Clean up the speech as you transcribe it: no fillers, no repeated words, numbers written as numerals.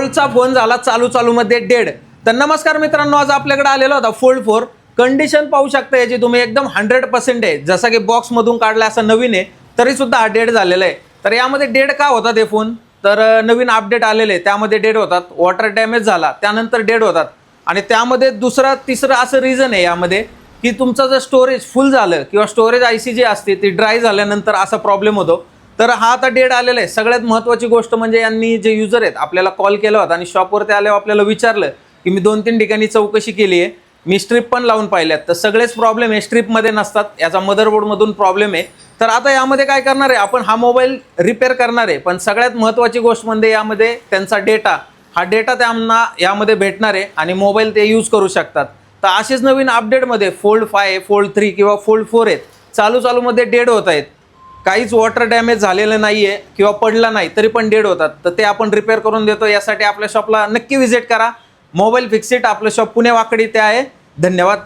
फोल्डचा phone झाला चालू मध्ये डेड। तर नमस्कार मित्रांनो, आज आपल्याकडे आलेला होता फोल्ड 4। कंडिशन पाहू शकता याची तुम्ही, एकदम 100% आहे, जसा की बॉक्स मधून काढला असा नवीन आहे, तरी सुद्धा हा डेड झालेला आहे। तर यामध्ये डेड का होतात हे फोन, तर नवीन अपडेट आलेले त्यामध्ये डेड होतात, वॉटर डॅमेज झाला त्यानंतर डेड होतात। आणि त्यामध्ये दुसरा तिसरा असं रिझन आहे यामध्ये की तुमचं जर स्टोरेज फुल झालं किंवा स्टोरेज आयसी जी असते ती ड्राय झाल्यानंतर असा प्रॉब्लेम होतो। तर हा आता डेड आलेला आहे। सगळ्यात महत्त्वाची गोष्ट म्हणजे यांनी जे युजर आहेत आपल्याला कॉल केला होता आणि शॉपवरती आल्यावर आपल्याला विचारलं की मी 2-3 ठिकाणी चौकशी केली आहे, मी स्ट्रिप पण लावून पाहिल्यात, तर सगळेच प्रॉब्लेम हे स्ट्रिपमध्ये नसतात, याचा मदरबोर्डमधून प्रॉब्लेम आहे। तर आता यामध्ये काय करणार आहे आपण, हा मोबाईल रिपेअर करणार आहे, पण सगळ्यात महत्त्वाची गोष्ट म्हणजे यामध्ये त्यांचा डेटा, हा डेटा त्यांना यामध्ये भेटणार आहे आणि मोबाईल ते यूज करू शकतात। तर असेच नवीन अपडेटमध्ये फोल्ड 5, फोल्ड 3 किंवा फोल्ड 4 आहेत, चालूमध्ये डेड होत आहेत। काहीच वॉटर डॅमेज झालेलं नाहीये किंवा पडला नाही तरी पण डेड होतात, तर ते आपण रिपेअर करून देतो। यासाठी आपल्या शॉपला नक्की व्हिजिट करा। मोबाईल फिक्सिट आपलं शॉप पुणे वाकडी इथे आहे। धन्यवाद।